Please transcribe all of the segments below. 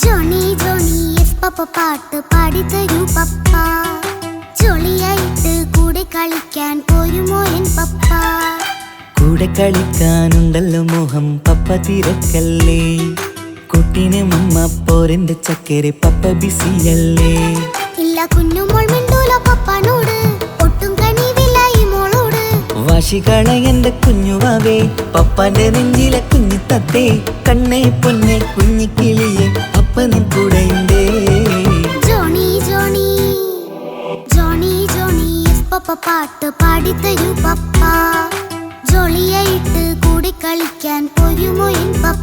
Johnny Johnny yes papa പാട്ട് പാടിത്തരൂ പപ്പ. ജോളിയായിട്ട് കൂടെ കളിക്കാൻ പോരുമോ എൻ പപ്പ? കൂടെ കളിക്കാനുണ്ടല്ലോ മോഹം പപ്പ തിരക്കല്ലേ. കുട്ടീനെ മമ്മ പോരെന്റെ ചക്കരെ പപ്പ ബിസിയല്ലേ. ഇല്ല കുഞ്ഞുമോൾ മിണ്ടൂല പപ്പനോട്, ഒട്ടും കനിവില്ല ഈ മോളോട്. വാശികള എന്റെ കുഞ്ഞുവാവേ, പപ്പാന്റെ നെഞ്ചിലെ കുഞ്ഞിത്തത്തേ. കണ്ണേ പൊന്നെ കുഞ്ഞിക്കിളിയെ അപ്പനും കൂടെയുണ്ടേ. Johnny Johnny Johnny Johnny yes papa പാട്ട് പാടിത്തരൂ പപ്പ. ജോളിയായിട്ട് കൂടെ കളിക്കാൻ പോരുമോ എൻ പപ്പ?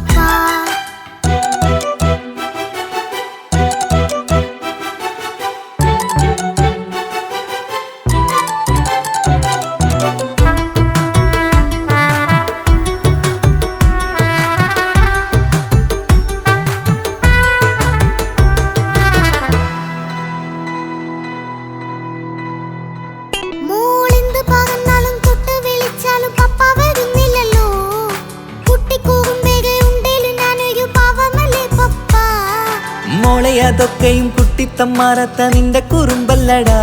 മോളെ അതൊക്കെയും കുട്ടിത്തമ്മാറത്ത നിന്റെ കുറുമ്പല്ലടാ.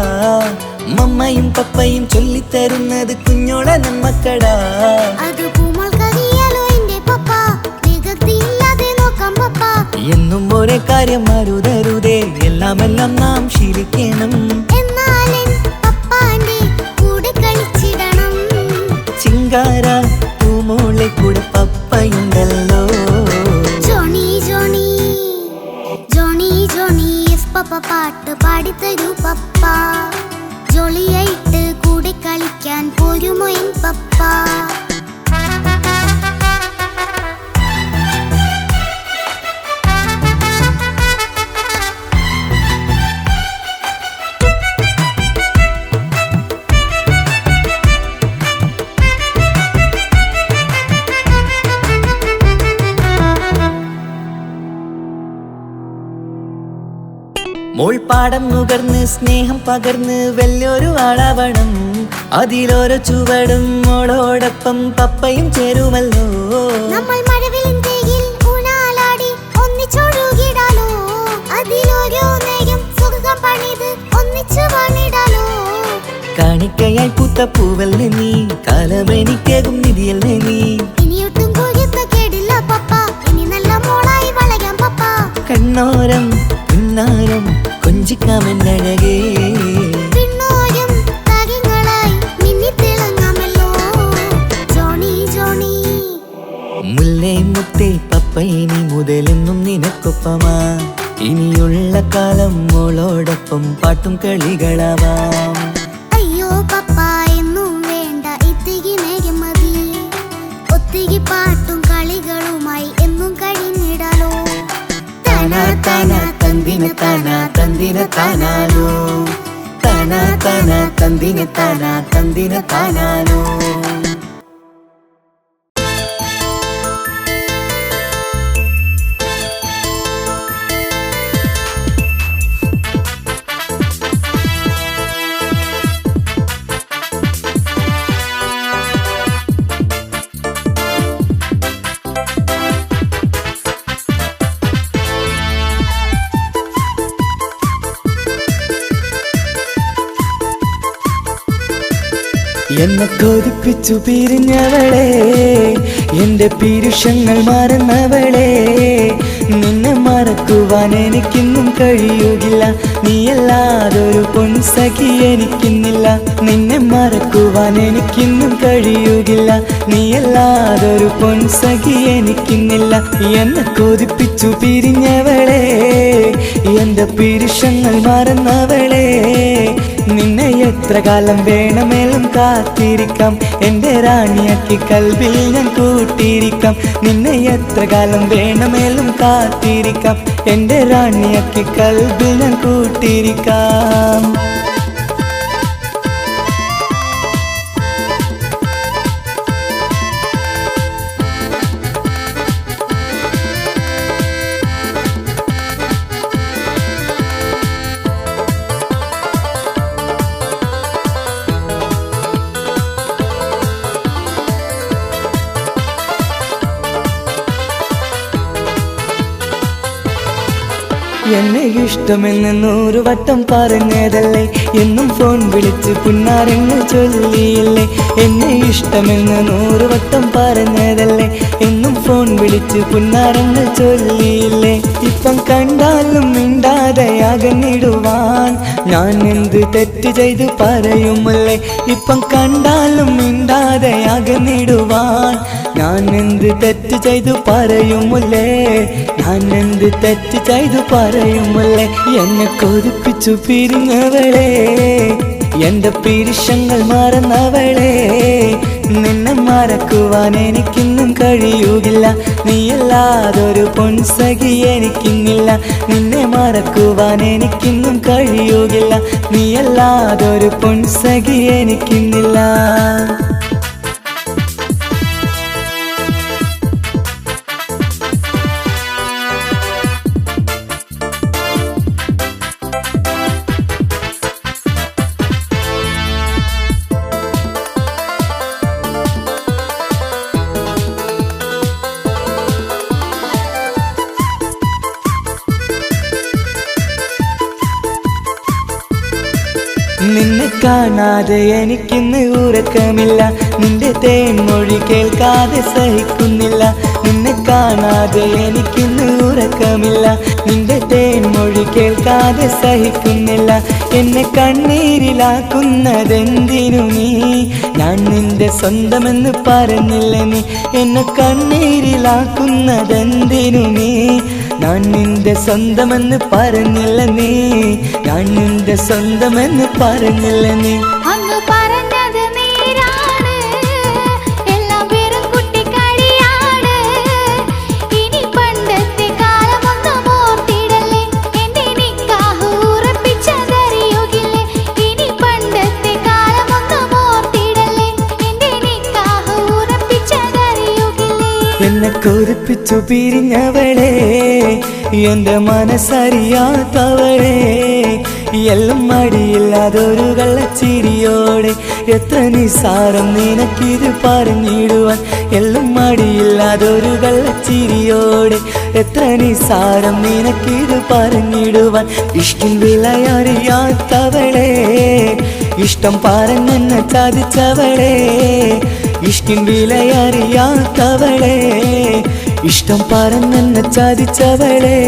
മമ്മയും പപ്പയും ചൊല്ലിത്തരുന്നത് കുഞ്ഞോളെ നമ്മക്കടാ. എന്നും ഒരേ കാര്യം അരുതരുതേ, എല്ലാമെല്ലാം നാം ശീലിക്കണം. ചിങ്കാര പൂമോളെ കൂടെ പപ്പയുണ്ടല്ലോ. Johnny Johnny Johnny Johnny yes papa പാട്ട് പാടിത്തരൂ പപ്പ. ജോളിയായിട്ട് കൂടെ കളിക്കാൻ പോരുമോ എൻ പപ്പ? മോൾ പാടം നുകർന്ന് സ്നേഹം പകർന്ന് വലിയൊരു ആളാവണം. അതിലോരോ ചുവടും മോളോടൊപ്പം പപ്പയും ചേരുമല്ലോ. നമ്മൾ മഴവിലിൻ ഊനാലാടി ഒന്നിച്ചൊഴുകിടാലോ. അതിലോരോന്നെയും സുഖം പണിത് ഒന്നിച്ചു വാണിടാലോ. കാണിക്കയായി പൂത്ത പൂവല്ലേ നീ, കാലമെനിക്കേകും നിധിയല്ലേ നീ. ഇനിയൊട്ടും കൊയ്ത്ത കേടില്ല പപ്പ, ഇനി നല്ല മോളായി വളരാം പപ്പ. കണ്ണോരം പിന്നാരം കൊഞ്ചിക്കാമെന്നഴകേ. പിന്നോരം താരങ്ങളായി മിന്നിത്തിളങ്ങാമല്ലോ. ജോണി ജോണി മുല്ലേ മുത്തേ പപ്പ ഇനി മുതലെന്നും നിനക്കൊപ്പമാ. ഇനിയുള്ള കാലം മോളോടൊപ്പം പാട്ടും കളികളാവാം. അയ്യോ പപ്പ എന്നും വേണ്ട ഇത്തിരി നേരം മതി. ഒത്തിരി പാട്ടും കളികളുമായി എന്നും കഴിഞ്ഞിടാലോ. താനാ താനാ തന്തിന താനാ തന്തിന താനാലോ. താനാ താനാ തന്തിന താനാ തന്തിന താനാലോ. എന്നെ കൊതിപ്പിച്ചു പിരിഞ്ഞവളെ, എന്റെ പീരുഷങ്ങൾ മറന്നവളെ. നിന്നെ മറക്കുവാൻ എനിക്കിന്നും കഴിയുകില്ല, നീയല്ലാതൊരു പൊൻസഖി എനിക്കിന്നില്ല. നിന്നെ മറക്കുവാൻ എനിക്കിന്നും കഴിയുകില്ല, നീയല്ലാതൊരു പൊൻസഖി എനിക്കിന്നില്ല. എന്നെ കൊതിപ്പിച്ചു പിരിഞ്ഞവളെ, എന്റെ പീരുഷങ്ങൾ മറന്നവളെ. നിന്നെ എത്ര കാലം വേണമെങ്കിലും കാത്തിരിക്കാം, എന്റെ റാണിയാക്കി കൽവിൽ ഞാൻ കൂട്ടിയിരിക്കാം. നിന്നെ എത്ര കാലം വേണമെങ്കിലും കാത്തിരിക്കാം, എന്റെ റാണിയാക്കി കൽവിൽ ഞാൻ കൂട്ടിയിരിക്കാം. എന്നെ ഇഷ്ടമെന്ന് 100 വട്ടം പറഞ്ഞതല്ലേ, എന്നും ഫോൺ വിളിച്ച് പുന്നാരങ്ങൾ ചൊല്ലിയില്ലേ. എന്നെ ഇഷ്ടമെന്ന് 100 വട്ടം പറഞ്ഞതല്ലേ, എന്നും ഫോൺ വിളിച്ച് പുന്നാരങ്ങൾ ചൊല്ലിയില്ലേ. ഇപ്പം കണ്ടാലും മിണ്ടാതെ അകന്നിടുവാൻ ഞാൻ എന്ത് തെറ്റ് ചെയ്ത് പറയുമല്ലേ. ഇപ്പം കണ്ടാലും മിണ്ടാതെ അകന്നിടുവാൻ ഞാൻ എന്ത് തെറ്റ് ചെയ്തു പറയുമല്ലേ, ഞാൻ എന്ത് തെറ്റ് ചെയ്തു പറയുമല്ലേ. എന്നെ കൊതിപ്പിച്ചു പിരിഞ്ഞവളെ, എന്റെ പിരിശങ്ങൾ മറന്നവളെ, നിന്നെ മറക്കുവാൻ എനിക്കിന്നും കഴിയുകില്ല. നീയല്ലാതൊരു പൊൻസഖി എനിക്കിന്നില്ല. നിന്നെ മറക്കുവാൻ എനിക്കിന്നും കഴിയുകില്ല. നീയല്ലാതൊരു പൊൻസഖി എനിക്കിന്നില്ല. നിന്നെ കാണാതെ എനിക്കിന്ന് ഉറക്കമില്ല, നിന്റെ തേൻമൊഴി കേൾക്കാതെ സഹിക്കുന്നില്ല. നിന്നെ കാണാതെ എനിക്കിന്ന് ഉറക്കമില്ല, നിന്റെ തേൻമൊഴി കേൾക്കാതെ സഹിക്കുന്നില്ല. എന്നെ കണ്ണീരിലാക്കുന്നതെന്തിനു നീ, ഞാൻ നിന്റെ സ്വന്തമെന്ന് പറഞ്ഞില്ല നീ. എന്നെ കണ്ണീരിലാക്കുന്നതെന്തിനു നീ, ഞാൻ നിന്റെ സ്വന്തമെന്ന് പറഞ്ഞില്ല നീ. ഞാൻ നിന്റെ സ്വന്തമെന്ന് പറഞ്ഞില്ല നീ. അങ്ങ് പറഞ്ഞത് നേരാണ്, എല്ലാം വെറും കുട്ടിക്കളിയാണ്. ഇനി പണ്ടത്തെ കാലമൊന്നും ഓർത്തിടല്ലേ, എന്റെ നിക്കാഹ് ഉറപ്പിച്ചതറിയുകില്ലേ. ഇനി പണ്ടത്തെ കാലമൊന്നും ഓർത്തിടല്ലേ, എന്റെ നിക്കാഹ് ഉറപ്പിച്ചതറിയുകില്ലേ. എന്നെ കൊതിപ്പിച്ചു പിരിഞ്ഞവളെ, എന്റെ മനസ്സറിയാത്തവളെ, എല്ലാം മടിയില്ലാതൊരു കള്ളച്ചിരിയോടെ. എത്ര നിസാരം നിനക്കിത് പറഞ്ഞിടുവാൻ, എല്ലാം മടിയില്ലാതൊരു കള്ളച്ചിരിയോടെ. എത്ര നിസാരം നിനക്കിത് പറഞ്ഞിടുവാൻ. ഇഷ്കിൻ വിലയറിയാത്തവളെ, ഇഷ്ടം പറഞ്ഞെന്നെ ചതിച്ചവളെ. ഇഷ്കിൻ വിലയറിയാത്തവളെ, ഇഷ്ടം പറഞ്ഞെന്നെ ചതിച്ചവളെ.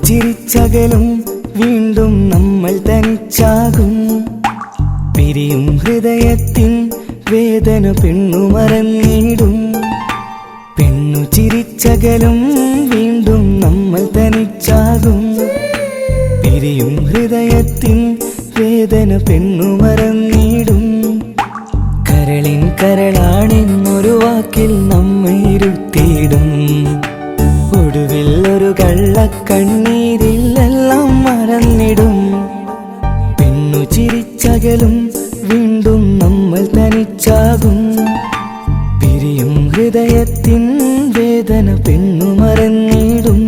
ചിരിച്ചകലും വീണ്ടും നമ്മൾ തനിച്ചാകും. പിരിയും ഹൃദയത്തിൻ വേദന പെണ്ണു മറന്നിടും. പെണ്ണു ചിരിച്ചകലും വീണ്ടും നമ്മൾ തനിച്ചാകും. പിരിയും ഹൃദയത്തിൻ വേദന പെണ്ണു മറന്നിടും. കരളിൻ കരളാണെന്നൊരു വാക്കിൽ നമ്മെ ഇരുത്തിയിടും. ഒടുവിൽ ഒരു കള്ളക്കണ്ണീരിലെല്ലാം മറന്നിടും. പെണ്ണു ചിരിച്ചകലും വീണ്ടും നമ്മൾ തനിച്ചാകും. പിരിയും ഹൃദയത്തിൻ വേദന പെണ്ണു മറന്നിടും.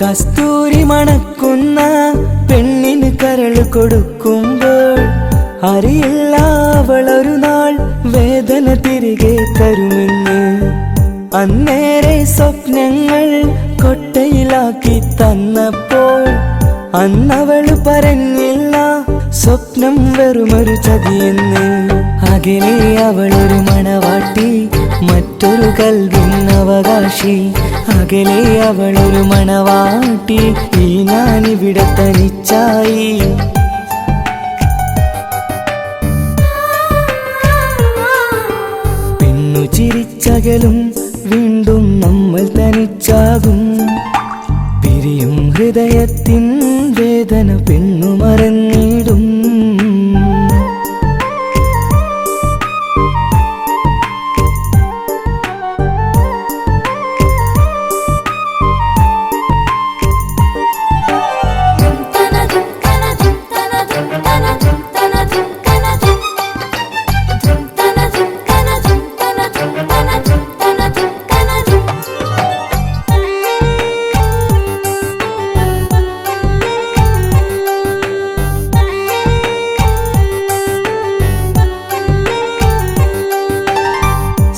കസ്തൂരി മണക്കുന്ന പെണ്ണിന് കരള് കൊടുക്കുമ്പോൾ അറിയില്ല അവളൊരു നാൾ വേദന തിരികെ തരുമെന്ന്. അന്നേരെ സ്വപ്നങ്ങൾ കൊട്ടയിലാക്കി തന്നപ്പോൾ അന്നവള് പറഞ്ഞില്ല സ്വപ്നം വെറുമൊരു ചതിയെന്ന്. അകലെ അവളൊരു മണവാട്ടി, മറ്റൊരു കൽവിൻ അവകാശി. അകലെ അവളൊരു മണവാട്ടി, ഈ ഞാനിവിടെ തനിച്ചായി. പെണ്ണു ചിരിച്ചകലും വീണ്ടും നമ്മൾ തനിച്ചാകും. പിരിയും ഹൃദയത്തിൻ വേദന പെണ്ണു മറന്നിടും.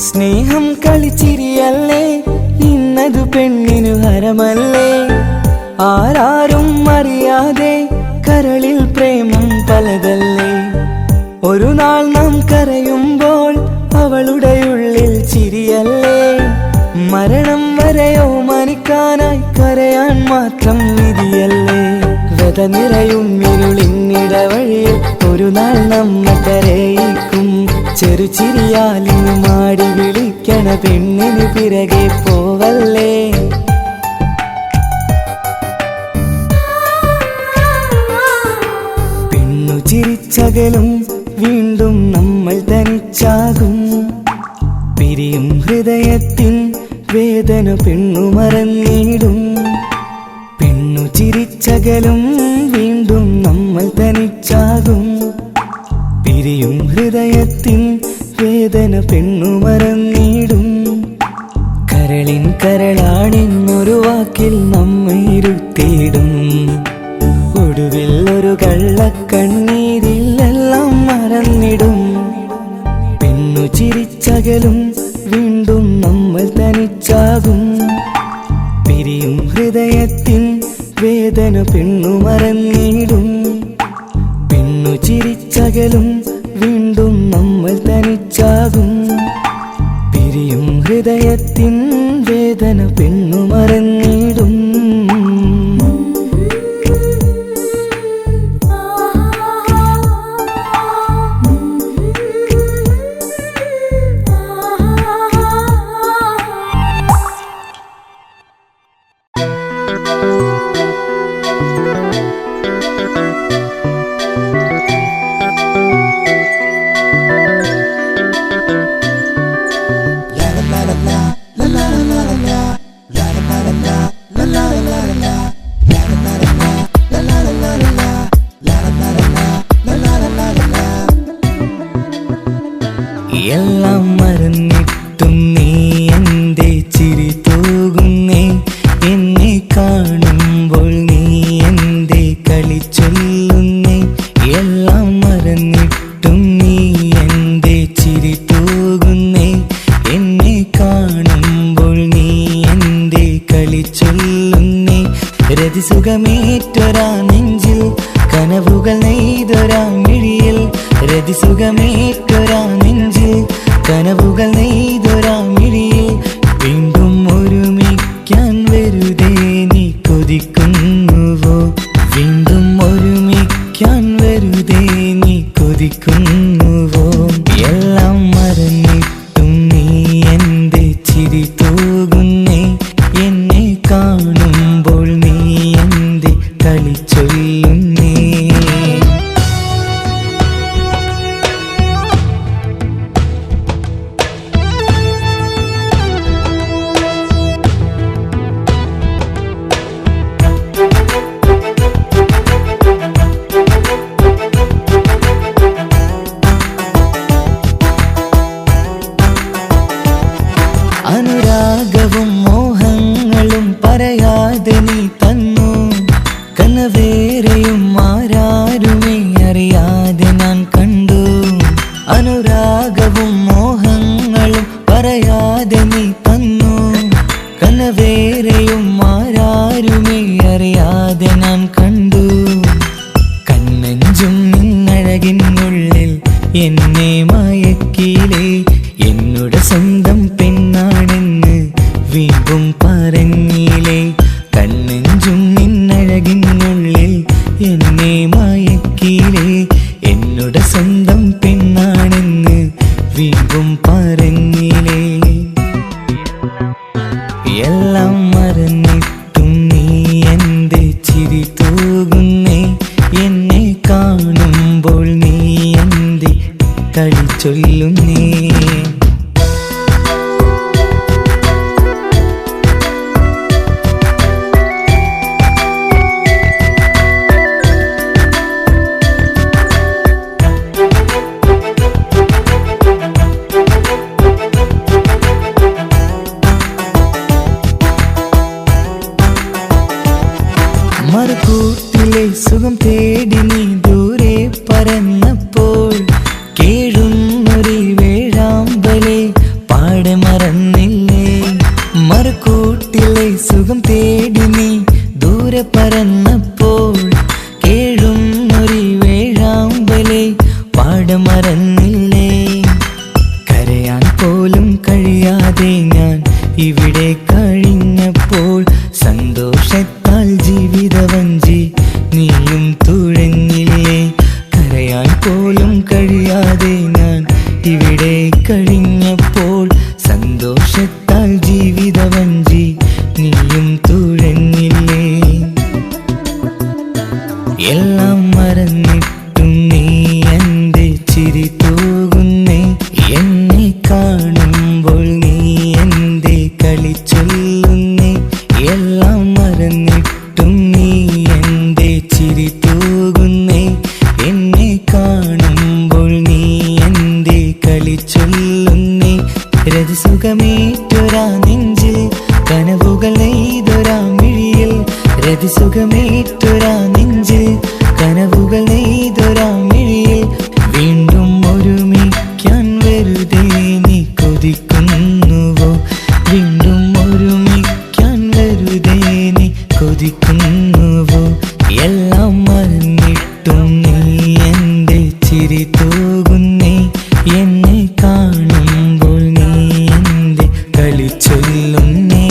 സ്നേഹം കളിച്ചിരിയല്ലേ, ഇന്നതു പെണ്ണിനു ഹരമല്ലേ. ആരാരും അറിയാതെ കരളിൽ പ്രേമം പലതല്ലേ. ഒരു നാൾ നാം കരയുമ്പോൾ അവളുടെ ഉള്ളിൽ ചിരിയല്ലേ. മരണം വരെയോ മനിക്കാനായി കരയാൻ മാത്രം വിധിയല്ലേ. വ്യത നിറയും ഇരുളിന്നിടവഴിയിൽ ഒരു നാൾ നമ്മ കരയിക്കും. ചെറുചിരിയാലിന് മാടി വിളിക്കണ പെണ്ണിന് പിറകെ പോവല്ലേ. പെണ്ണു ചിരിച്ചകലും വീണ്ടും നമ്മൾ തനിച്ചാകും. പിരിയും ഹൃദയത്തിൻ വേദന പെണ്ണു മറന്നിടും. പെണ്ണു ചിരിച്ചകലും വീണ്ടും നമ്മൾ തനിച്ചാകും. പിരിയും ഹൃദയത്തിൻ വേദന പെണ്ണു മറന്നിടും. കരളിൻ കരളാണെന്നൊരു വാക്കിൽ നമ്മെ ഇരുത്തിയിടും. ഒടുവിൽ ഒരു കള്ളക്കണ്ണീരിൽ എല്ലാം മറന്നിടും. പെണ്ണു ചിരിച്ചകലും വീണ്ടും നമ്മൾ തനിച്ചാകും. പിരിയും ഹൃദയത്തിൻ വേദന പെണ്ണു മറന്നിടും. പെണ്ണു ചിരിച്ചകലും വീണ്ടും നമ്മൾ തനിച്ചാകും. പിരിയും ഹൃദയത്തിൻ വേദന പെണ്ണു മറന്നിടും. എല്ലാം മറന്നിട്ടും നീ എൻ്റെ ചിരി തൂകുന്നേ. എന്നെ കാണുമ്പോൾ നീ എൻ്റെ കളി ചൊല്ലുന്നേ. എല്ലാം മറന്നിട്ടും നീ എൻ്റെ ചിരി തൂകുന്നേ. എന്നെ കാണുമ്പോൾ നീ എൻ്റെ കളി ചൊല്ലുന്നേ. രതിസുഖമേറ്റൊരാ നെഞ്ചിൽ കനവുകൾ നെയ്തൊരാ മിഴിയിൽ. രതിസുഖമേറ്റൊരാ നെഞ്ചിൽ കനവുകൾ നെയ്തൊരാ മിഴിയിൽ. വീണ്ടും ഒരുമിക്കാൻ വെറുതെ നീ കൊതിക്കുന്നുവോ. വീണ്ടും ഒരുമിക്കാൻ വെറുതെ നീ കൊതിക്കുന്നുവോ. എല്ലാം മറന്നിട്ടും നീ എൻ്റെ ചിരി തൂകുന്നേ. എന്നെ കാണുമ്പോൾ നീ എൻ്റെ കളി ചൊല്ലുന്നേ. അനുരാഗവും മോഹങ്ങളും പറയാതെ നീ തന്നു. കനവേറെയും ആരാരുമേ അറിയാതെ ഞാൻ കണ്ടു. അനുരാഗവും മോഹങ്ങളും പറയാതെ നീ തന്നു. കനവേറെയും ആരാരുമേ അറിയാതെ ഞാൻ കണ്ടു. കണ്ണെഞ്ചും നിന്നഴകിനുള്ളിൽ എന്നെ മായ എന്നോട് സ്വന്തം പെണ്ണാണെന്ന് വീമ്പും പറഞ്ഞില്ലേ. കണ്ണെഞ്ചും നിന്നഴകിനുള്ളിൽ എന്നെ മയക്കിലേ. എന്നോട് സ്വന്തം പെണ്ണാണെന്ന് വീമ്പും പറഞ്ഞില്ലേ. എല്ലാം മറന്നിട്ടും നീ എന്റെ ചിരി തൂകുന്നേ. എന്നെ കാണുമ്പോൾ നീ എന്റെ കളി ചൊല്ലുന്നേ. മറുകൂട്ടിലെ സുഖം തേടി നീ ദൂരെ പറന്നപ്പോൾ കേഴുന്നൊരു വേഴാമ്പലെ പാടെ മറന്നില്ലേ. മറുകൂട്ടിലെ സുഖം തേടി നീ ദൂരെ പറന്നപ്പോൾ കേഴുന്നൊരു വേഴാമ്പലെ പാടെ മറന്നില്ലേ. കരയാൻ പോലും കഴിയാതെ ഞാൻ ഇവിടെ കഴിഞ്ഞപ്പോൾ സന്തോഷത്താൽ ജീവിതവഞ്ചി നീയും തുഴഞ്ഞില്ലേ. കരയാൻ പോലും കഴിയാതെ ഞാൻ ഇവിടെ കഴിഞ്ഞപ്പോൾ സന്തോഷത്താൽ ജീവിതവഞ്ചി നീയും തുഴഞ്ഞില്ലേ. എല്ലാം മറന്നിട്ടും നീ എന്റെ ചിരി തൂകുന്നേ. എന്നെ കാണുമ്പോൾ നീ എന്റെ കളി ചൊല്ലുന്നേ. എല്ലാം മറന്നിട്ടും നീ എന്റെ ചിരി തൂകുന്നേ. എന്നെ കാണുമ്പോൾ നീ എന്റെ കളി ചൊല്ലുന്നേ. രതിസുഖമേറ്റൊരാ നെഞ്ചിൽ കനവുകൾ നെയ്തൊരാ മിഴിയിൽ. രതിസുഖമേറ്റൊരാ നെഞ്ചിൽ കനവുകൾ നെയ്തൊരാ മിഴിയിൽ. വീണ്ടും ഒരുമിക്കാൻ വെറുതെ നീ കൊതിക്കുന്നുവോ. വീണ്ടും ഒരുമിക്കാൻ വെറുതെ നീ കൊതിക്കുന്നുവോ. എല്ലാം മറന്നിട്ടും നീ എന്റെ ചിരി തൂകുന്നേ. എന്നെ കാണുമ്പോൾ നീ എന്റെ കളി ചൊല്ലുന്നേ.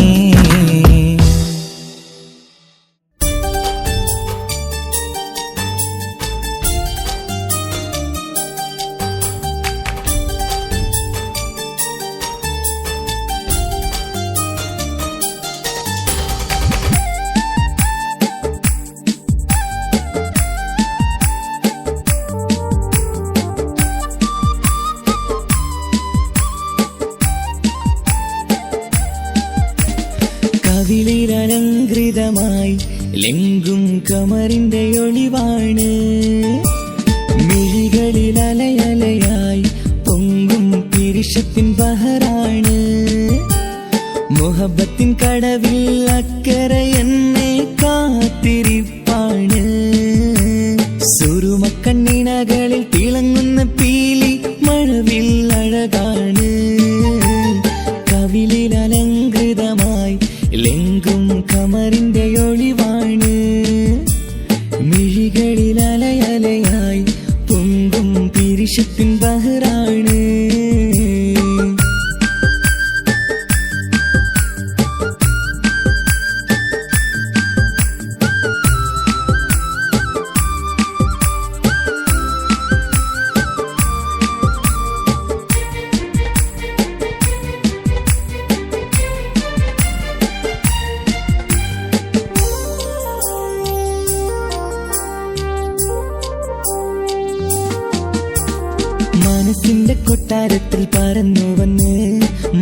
കവിളിലലങ്കൃതമായി ലെങ്കും കമറിന്റെ ഒളിവാണ്. മിഴികളിൽ അലയലയായി പൊങ്കും പിരിശത്തിൻ ബഹറാണ്. മുഹബത്തിൻ കടവിൽ അക്കരെ എന്നെ കാത്തിരിപ്പാണ്. സുറുമക്കണ്ണിണകളിൽ തിളങ്ങുന്ന പീലി മഴവിൽ അഴകാണ്. കവിളിൽ അലങ്കൃതമായി ലെങ്കും കമറിന്റെ ഒളിവാണ്. മിഴികളിൽ അലയലയായി പൊങ്കും പിരിശത്തിൻ ബഹറാണ്. മനസ്സിന്റെ കൊട്ടാരത്തിൽ പറന്നു വന്ന്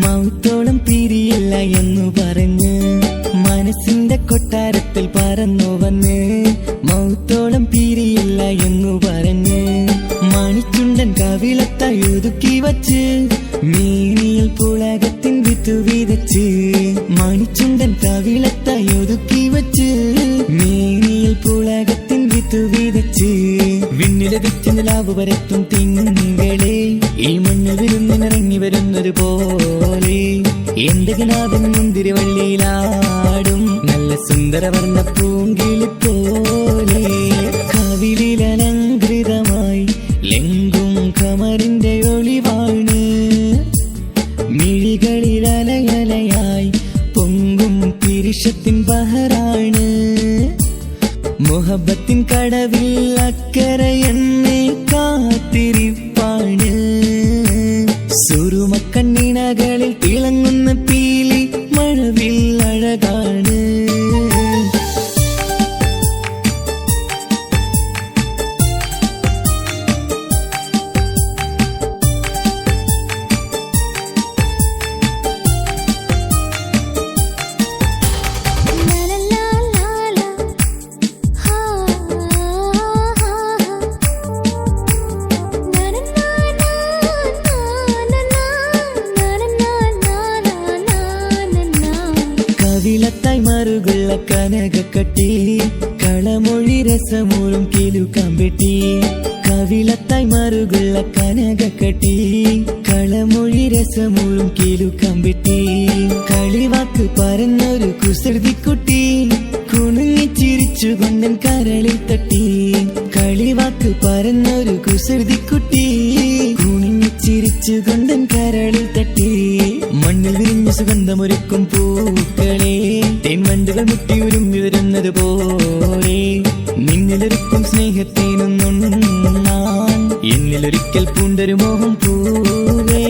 മൗത്തോളം പിരിയില്ല എന്നു പറഞ്ഞ്. മനസ്സിന്റെ കൊട്ടാരത്തിൽ പറന്നു വന്ന് മൗത്തോളം പിരിയില്ല എന്നു പറഞ്ഞ്. മണിച്ചുണ്ടൻ കവിളത്തായി ഒതുക്കി വച്ച് മേനിയിൽ പുളകത്തിൻ വിത്തു വിതച്ച്. മണിച്ചുണ്ടൻ കവിളത്തായി ഒതുക്കി വച്ച് മേനിയിൽ പുളകത്തിൻ വിത്തു വിതച്ച്. വിണ്ണിലതിച്ച് നിലാവ് വരത്തും തിങ്കളെ ഈ മണ്ണിൽ വിരുന്നിനിറങ്ങി വരുന്നത് പോലെ. എന്റെ കിനാവിൻ മുന്തിരിവള്ളിയിലാടും നല്ല സുന്ദരവർണ്ണ പൂങ്കിളി പോലെ. കവിളിലലങ്കൃതമായി ലെങ്കും കമറിന്റെ ഒളിവാണ്. മിഴികളിൽ അലയലയായി പൊങ്കും പിരിശത്തിൻ ബഹറാണ്. മുഹബത്തിൻ കടവിൽ അക്കരെ എന്നെ കാത്തിരിപ്പാണ്. സുറുമക്കണ്ണിണകളിൽ തിളങ്ങുന്ന പീലി മഴവിൽ അഴകാണ്. കവിളത്തായി മറുകുള്ള കനകക്കട്ടി കളമൊഴി രസമൂറും കിലുക്കാമ്പെട്ടി. കവിളത്തായി മറുകുള്ള കനകക്കട്ടി കളമൊഴി രസമൂറും കിലുക്കാമ്പെട്ടി. കളിവാക്ക് പറഞ്ഞൊരു കുസൃതിക്കുട്ടി കുണുങ്ങിച്ചിരിച്ചു കൊണ്ടൻ കരളിൽ തട്ടി. കളിവാക്ക് പറഞ്ഞൊരു കുസൃതിക്കുട്ടി കുണുങ്ങിച്ചിരിച്ചു കൊണ്ടൻ കരളിൽ തട്ടി. മണ്ണിൽ വിരിഞ്ഞ സുഗന്ധമൊരുക്കും പൂക്കളെ തേൻവണ്ടുകൾ മുട്ടിയുരുമ്മി വരുന്നത് പോലെ നിന്നിലൊരുക്കും സ്നേഹത്തേനൊന്നുണ്ണാൻ എന്നിലൊരിക്കൽ പൂണ്ടൊരു മോഹം പൂവേ.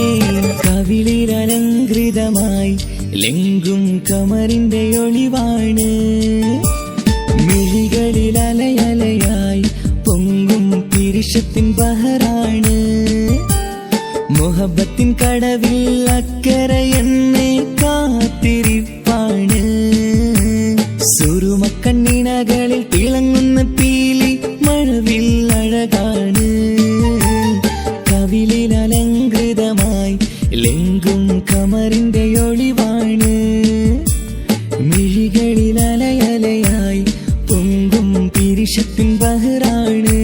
കവിളിൽ അലങ്കൃതമായി ലെങ്കും കമറിന്റെ ഒളിവാണ്. മിഴികളിൽ അലയലയായി പൊങ്കും പിരിശത്തിൻ ബഹറാണ്. മുഹബത്തിൻ കടവിൽ അക്കരെ എന്നെ കാത്തിരിപ്പാണ്. സുറുമക്കണ്ണിണകളിൽ തിളങ്ങുന്ന പീലി മഴവിൽ അഴകാണ്. കവിളിൽ അലങ്കൃതമായി ലെങ്കും കമറിന്റെ ഒളിവാണ്. മിഴികളിൽ അലയലയായി പൊങ്കും പിരിശത്തിൻ ബഹറാണ്.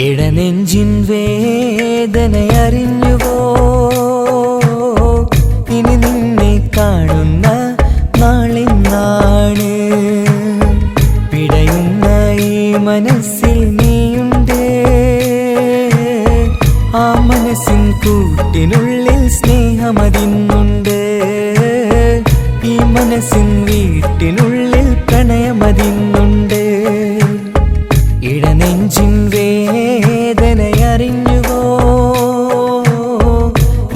ഇടനെഞ്ചിൻ വേദനയറിഞ്ഞുവോ ഇനി നിന്നെ കാണുന്ന നാളിന്നാണ്. പിടയുന്ന ഈ മനസ്സിൽ നീയുണ്ട്. ആ മനസ്സിൻ കൂട്ടിനുള്ളിൽ സ്നേഹമതിന്നുണ്ട്. ഈ മനസ്സിൻ വീട്ടിനുള്ളിൽ പ്രണയമതിന്നുണ്ട്. ഇടനെഞ്ചിൻ വേദനയറിഞ്ഞുവോ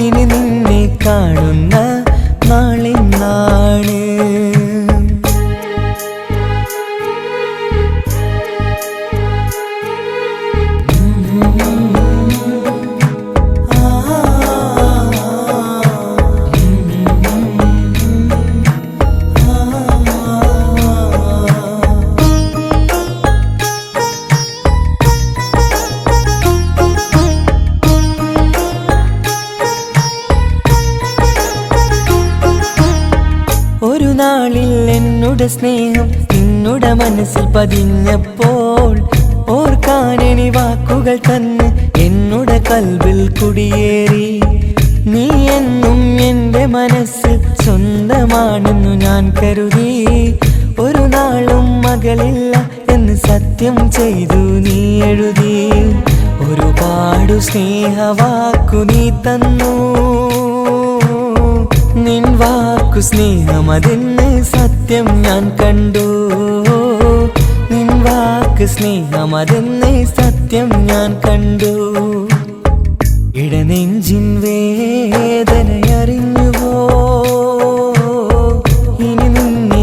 ഇനി നിന്നെ കാണുന്ന നാളിന്നാണ്. ഒരു നാളിൽ എന്നുടെ സ്നേഹം നിന്നുടെ മനസ്സിൽ പതിഞ്ഞപ്പോൾ ഓർക്കാനെനി വാക്കുകൾ തന്ന് എന്നുടെ കൽവിൽ കുടിയേറി. നീ എന്നും എന്റെ മനസ്സിൽ സ്വന്തമാണെന്നു ഞാൻ കരുതി. ഒരു നാളും മകളില്ല എന്ന് സത്യം ചെയ്തു നീ എഴുതി. ഒരുപാടു സ്നേഹവാക്കു നീ തന്നു. നിൻ വാക്കു സ്നേഹമതെന്ന് സത്യം ഞാൻ കണ്ടു. നിൻ വാക്ക് സ്നേഹമതെന്ന് സത്യം ഞാൻ കണ്ടു. ഇടനെഞ്ചിൻ വേദനയറിഞ്ഞുവോ ഇനി നിന്നെ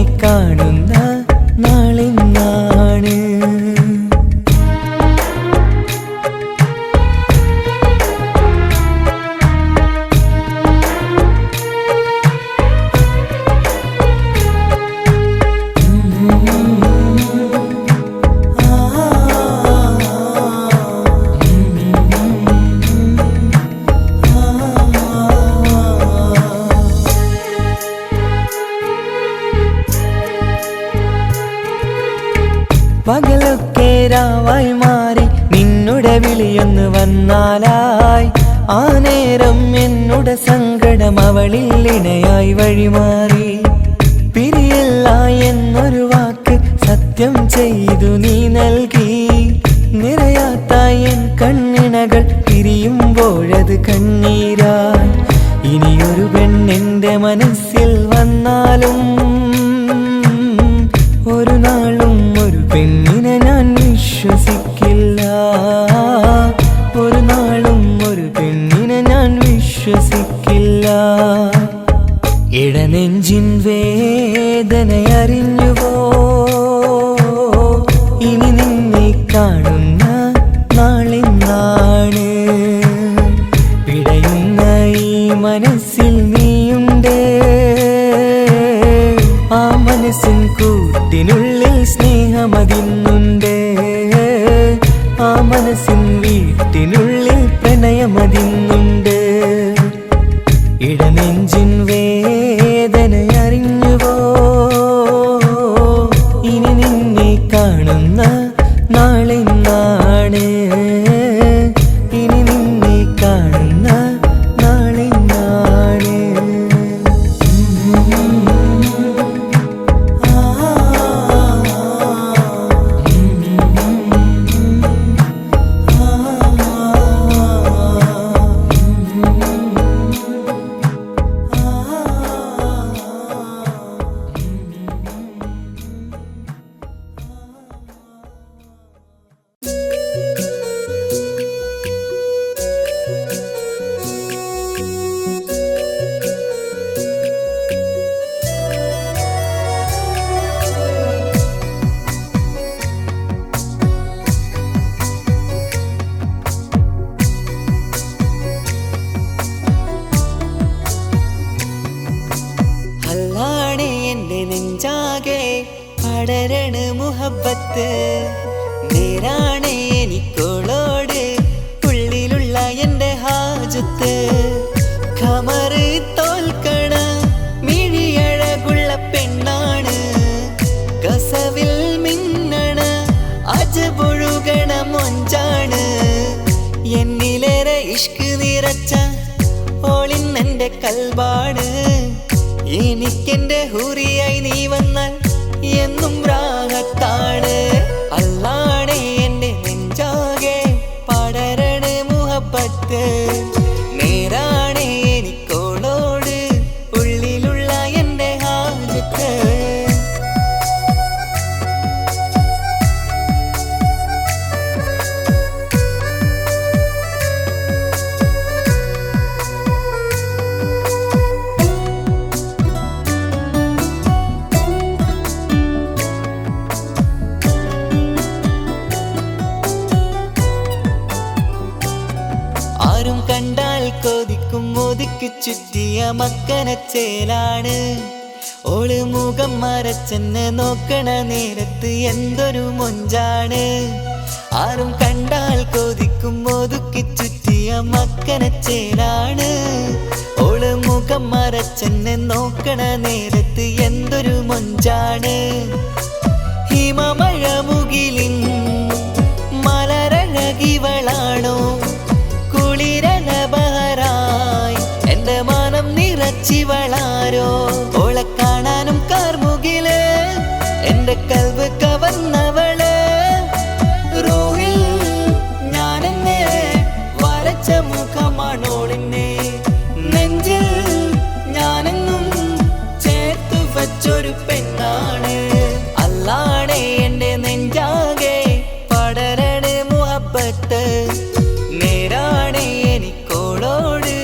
പകലൊക്കെ രാവായി മാറി നിന്നുടെ വിളിയൊന്ന് വന്നാലായി ആ നേരം എന്നുടെ സങ്കടം അവളിൽ ഇണയായി വഴിമാറി. പിരിയല്ല എന്നൊരു വാക്ക് സത്യം ചെയ്തു നീ നൽകി. നിറയാത്ത എൻ കണ്ണിണകൾ പിരിയുമ്പോഴത് കണ്ണീരായി. ഇനിയൊരു പെണ്ണെന്റെ മനസ്സിൽ വന്നാലും ഒരു നാളും ഒരു പെണ്ണിനെ ഞാൻ വിശ്വസിക്കില്ല. ഒരു നാളും ഒരു പെണ്ണിനെ ഞാൻ വിശ്വസിക്കില്ല. ഇടനെഞ്ചിൻ വേദനയറിഞ്ഞുവോ? ഇനി നിന്നെ കാണുന്ന നാളെന്നാണ്. പിടയുന്ന ഈ മനസ്സിൽ നീയുണ്ട്. ആ മനസ്സിൻ കൂട്ടിനുള്ളിൽ സ്നേഹമതിന്നുണ്ട്. ആ മനസ്സിൻ വീട്ടിനുള്ളിൽ പ്രണയമതിന്നുണ്ട്. ഇടനെഞ്ചിൻ വേദനയറിഞ്ഞുവോ? ഇനി നിന്നെ കാണുന്ന നാളെന്നാണ്. ഇനി നിന്നെ കാണുന്ന നാളെന്നാണ്. പടരണ മുഹബത്ത് നേരാണ് എനിക്കോളോട് ഉള്ളിലുള്ള എൻ്റെ ഹാജത്ത്. ഖമറ് തോൽക്കണ മിഴിയഴകുള്ള പെണ്ണാണ്. കസവിൽ മിന്നണ അജപൊഴുകണ മൊഞ്ചാണ്. എന്നിലേറെ ഇഷ്ക് നിറച്ച ഓളിന്നെൻ്റെ കൽബാണ്. എനിക്കെന്റെ ഹൂറിയായി നീ വന്നാൽ എന്നും രാഗത്താണ്. അല്ലാണേ എൻ്റെ നെഞ്ചാകെ പടരണ മുഹബത്ത് നേരാണേ എനിക്കോളോട് ഉള്ളിലുള്ള എൻ്റെ ഹാജത്ത്. കണ്ടാൽ കൊതിക്കും ഒതുക്കി ചുറ്റിയ മക്കനച്ചേലാണ്. ഓള് മുഖം മറച്ചെന്നെ നോക്കണ നേരത്ത് എന്തൊരു മൊഞ്ചാണ്. ആരും കണ്ടാൽ കൊതിക്കും ഒതുക്കി ചുറ്റിയ മക്കനച്ചേലാണ്. ഓള് മുഖം മറച്ചെന്നെ നോക്കണ നേരത്ത് എന്തൊരു മൊഞ്ചാണ്. ഹിമമഴ മുകിലിൻ മലരഴകിവളാണോ? കുളിരലബഹരായി എൻ്റെ മാനം നിറച്ചിവളാരോ? ഓളെ കാണാനും കാർമുകില് എൻ്റെ കൽബ് കവർന്നവള്. റൂഹിൽ ഞാനെന്നെ വരച്ച മുഖമാണോളിന്നെ. നെഞ്ചിൽ ഞാനെന്നും ചേർത്തു വച്ചൊരു പെണ്ണാണ്. അല്ലാണേ എൻ്റെ നെഞ്ചാകെ പടരണ മുഹബത്ത് നേരാണേ എനിക്കോളോട്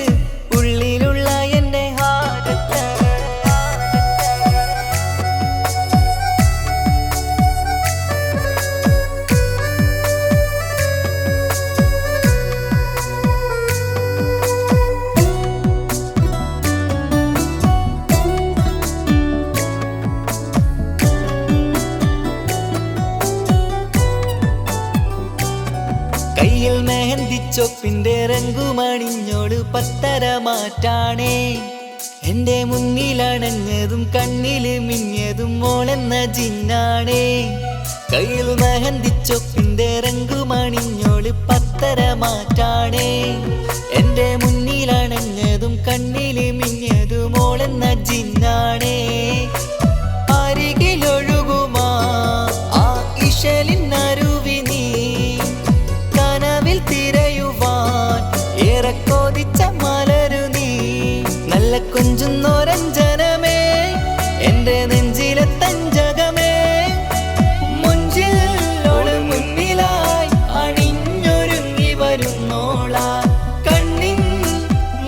ഉള്ളിലുള്ള എൻ്റെ ഹാജത്ത്. കയ്യിൽ മെഹന്തിച്ചൊപ്പിന്റെ രംഗുമണിഞ്ഞോട് പത്തര മാറ്റാണേ. എന്റെ മുന്നിലണഞ്ഞതും കണ്ണില് മിഞ്ഞതും മോളെന്ന ജിന്നാണേ. കയ്യിൽ മെഹന്തിച്ചൊപ്പിന്റെ രംഗുമണിഞ്ഞോള് പത്തര മാറ്റാണേ എന്റെ മുന്നിലണഞ്ഞതും കണ്ണില് മിഞ്ഞതും ഓളെന്ന ജിന്നാണേ അരികിലൊഴുകുമാ ആ ഇശലിനരുവി നീ കനവിൽ തിരയുവാൻ ഏറെ കൊതിച്ച മലരു നീ നല്ല കുഞ്ചുന്നോരഞ്ജനമേ എന്റെ നെഞ്ചിലെ തഞ്ചകമേ മുഞ്ചിൽ ഓള് മുന്നിലായി അണിഞ്ഞൊരുങ്ങി വരുന്നോള കണ്ണിൻ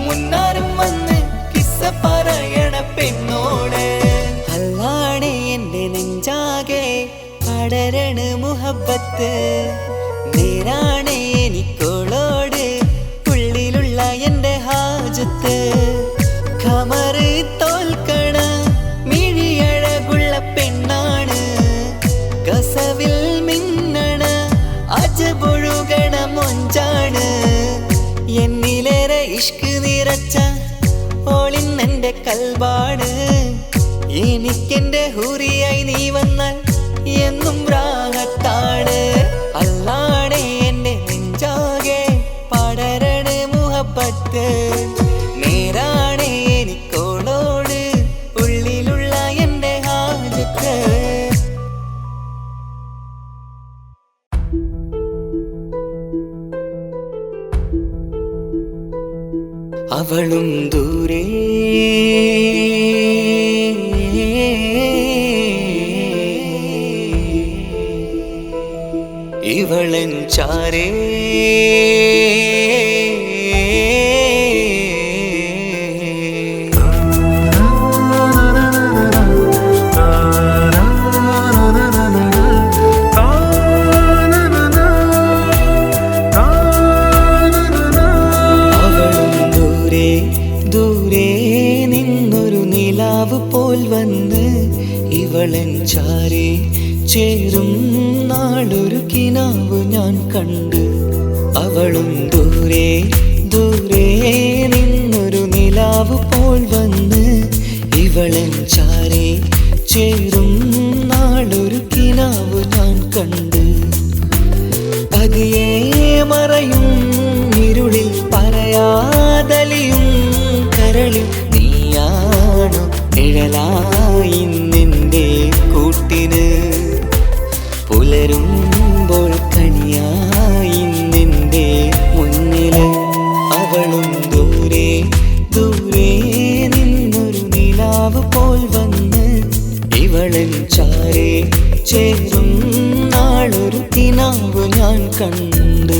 മുന്നാരം വന്ന് കിസ്സ പറയണ പെണ്ണോട് അല്ലാണേ എന്റെ നെഞ്ചാകെ പടരണ മുഹബത്ത് നേരാണേ എനിക്കോളോട് ഉള്ളിലുള്ള എന്റെ ഹാജത്ത് ഖമറ് തോൽക്കണ മിഴിയഴകുള്ള പെണ്ണാണ് കസവിൽ മിന്നണ അജബൊഴുകണ മൊഞ്ചാണ് എന്നിലേറെ ഇഷ്ക് നിറച്ച ഓളിന്നെന്റെ കൽബാണ് എനിക്കെന്റെ ഹൂറിയായി നീ വന്നാൽ എന്നും റാഹത്താണ് അല്ലാണേ എന്റെ നെഞ്ചാകെ പടരണ മുഹബത്ത് നേരാണേ എനിക്കോളോട് ഉള്ളിലുള്ള എന്റെ ഹാജത്ത് അവളും ദൂരെ ഇവളൻ ചാരേ പോൽ വന്ന് ഇവളൻ ചാരേ ചേരും നാളൊരു കിനാവ് ഞാൻ കണ്ട് അവളും ദൂരെ ദൂരെ നിന്നൊരു നിലാവ് പോൽ വന്ന് ഇവളൻ ചാരേ ചേരും നാളൊരു കിനാവ് ഞാൻ കണ്ട് പതിയെ മറയും ഇരുളിൽ പറയാതലിയും കരളിൽ നീയാണു നിഴലായി നിന്റെ കൂട്ടിന് പുലരുമ്പോൾ കണിയായി നിന്റെ മുന്നില് അവളും ദൂരെ ദൂരെ നിന്നൊരു നിലാവ് പോൽ വന്ന് ഇവളൻ ചാരേ ചേരും നാളൊരു കിനാവ് ഞാൻ കണ്ട്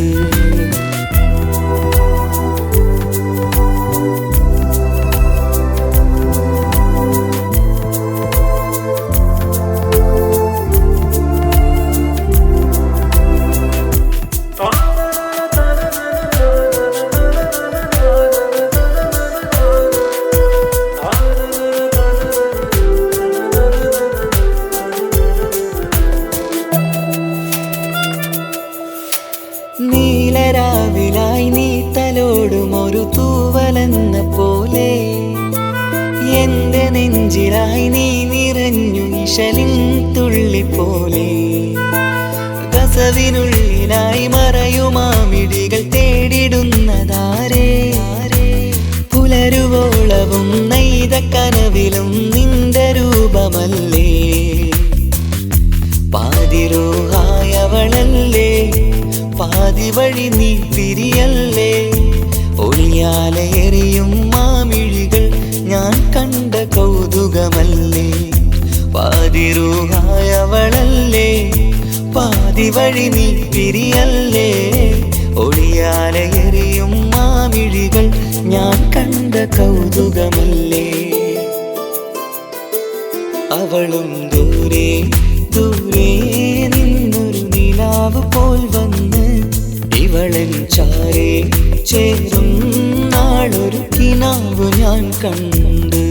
നീലരാവിലായി നീ തലോടും ഒരു തൂവലെന്ന പോലെ എന്റെ നെഞ്ചിലായി നീ നിറഞ്ഞു ഇശലിൻ തുള്ളി പോലെ കസവിനുള്ളിലായി മറയുമാമിടികൾ തേടിടുന്നതാരേ പുലരുവോളവും നെയ്ത കനവിലും നിന്റെ രൂപമല്ലേ പാതിരൂഹായവളല്ലേ പാതി വഴി നീ തിരിയല്ലേ ഒളിയാലെ എറിയും മാമിഴികൾ ഞാൻ കണ്ട കൗതുകമല്ലേ പാതിരൂഹായവളല്ലേ പാതി വഴി നീ തിരിയല്ലേ ഒളിയാലെ എറിയും മാമിഴികൾ ഞാൻ കണ്ട കൗതുകമല്ലേ അവളും ദൂരെ ദൂരെ നിന്നൊരു നിലാവ് പോൽ വന്ന് ഇവളൻ ചാരേ ചേരും നാളൊരു കിനാവ് ഞാൻ കണ്ട്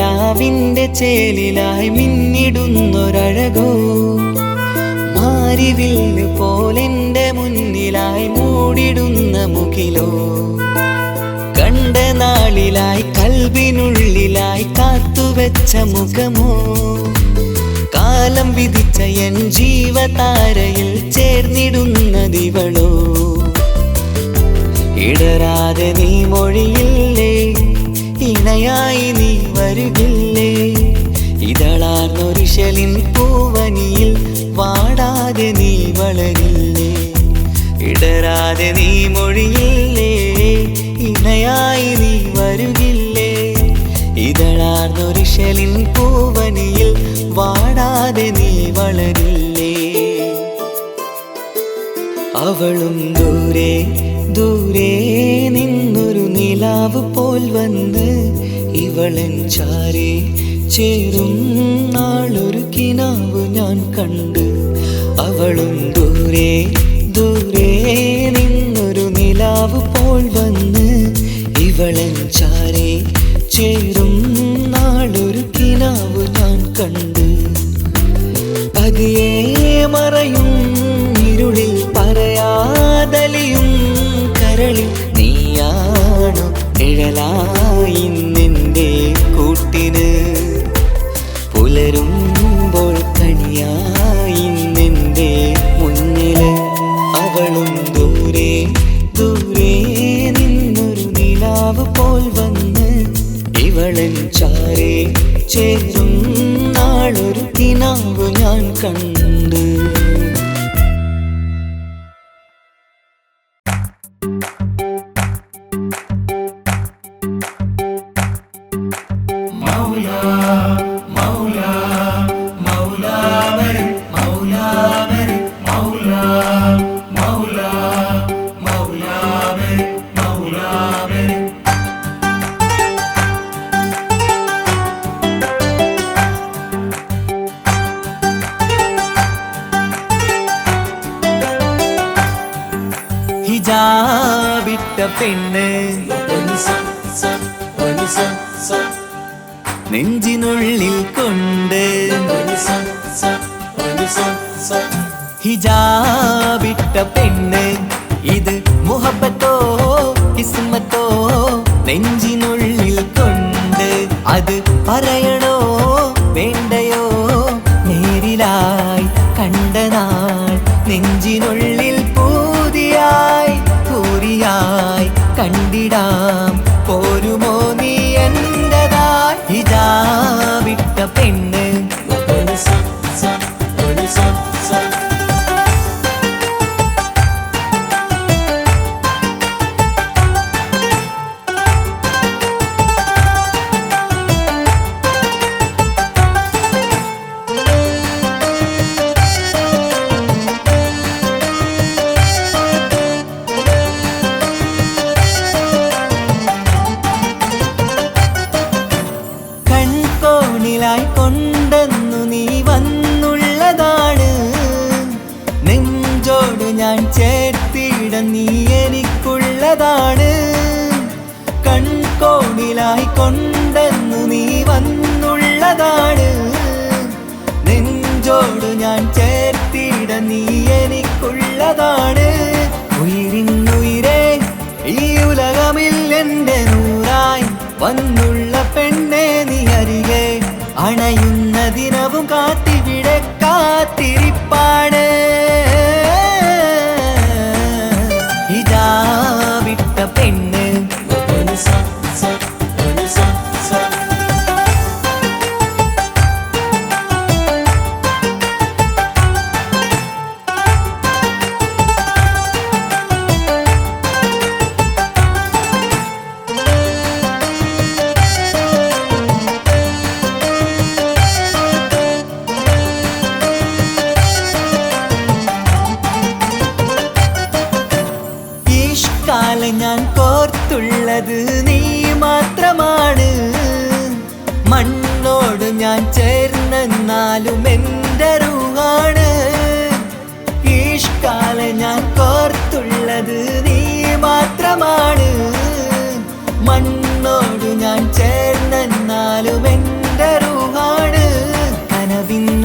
നിലാവിൻ്റെ ചേലിലായി മിന്നിടുന്നൊരഴകോ മാരിവില്ല് പോലെൻ്റെ മുന്നിലായി മൂടിടുന്ന മുകിലോ കണ്ട നാളിലായി കൽവിനുള്ളിലായി കാത്തുവെച്ച മുഖമോ കാലം വിധിച്ച എൻ ജീവതാരയിൽ ചേർന്നിടുന്നതിവളോ ഇടരാതെ നീ മൊഴിയില്ലേ ഇണയായി നീ വരുകില്ലേ ഇതളാർന്നൊരിശലിൻ പൂവനിയിൽ വാടാതെ നീ വളരില്ലേ ഇടരാതെ നീ മൊഴിയില്ലേ ഇണയായി നീ വരുകില്ലേ ഇതളാർന്നൊരിശലിൻ പൂവനിയിൽ വാടാതെ നീ വളരില്ലേ അവളും ദൂരെ ദൂരെ നിന്നൊരു നിലാവ് പോൽ വന്ന് ഇവളൻ ചാരെ ചേരും നാളൊരു കിനാവ് ഞാൻ കണ്ട് അവളും ദൂരെ ദൂരെ നിന്നൊരു നിലാവ് പോൽ വന്ന് ഇവളൻ ചാരെ ചേരും നാളൊരു കിനാവ് ഞാൻ കണ്ട് പതിയെ മറയും ഇരുളിൽ പറയാതലിയും കരളിൽ നീയാണു നിഴലായി നിന്റെ കൂട്ടിന് പുലരുമ്പോൾ കണിയായി നിന്റെ മുന്നില് അവളും ദൂരെ ദൂരെ നിന്നൊരു നിലാവ് പോൽ വന്ന് ഇവളൻ ചാരെ ചേരും നാളൊരു കിനാവ് ഞാൻ കണ്ട് ഹിജാബിട്ട പെണ്ണ് നെഞ്ചിനുള്ളിൽ കൊണ്ട് ഹിജാബിട്ട പെണ്ണ് ഇത് മുഹബത്തോ കിസ്മത്തോ നെഞ്ചിനുള്ളിൽ കൊണ്ട് അത് പറയണോ വേണ്ടയോ നേരിലായി കണ്ട നാൾ നെഞ്ചിനുള്ളിൽ പൂതിയായി പൂരിയായി കണ്ടിടാം പോരുമോ നീ എന്റതായി ഹിജാബിട്ട പെണ്ണ് കൊണ്ടെന്നു നീ വന്നുള്ളതാണ് നെഞ്ചോട് ഞാൻ ചേർത്തിട നീ എനിക്കുള്ളതാണ് കൺകോണിലായി കൊണ്ടെന്നു നീ വന്നുള്ളതാണ് നെഞ്ചോട് ഞാൻ ചേർത്തിട നീ എനിക്കുള്ളതാണ് ഉയിരിന്നുയിരേ ഈ ഉലകമിൽ എന്റെ നൂറായി വന്നുള്ള പെണ്ണെ നീ അരികെ അണയുന്ന ദിനവും കാത്തിവിടെ കാത്തിരിപ്പാണ് ഹിജാബിട്ട പെണ്ണ്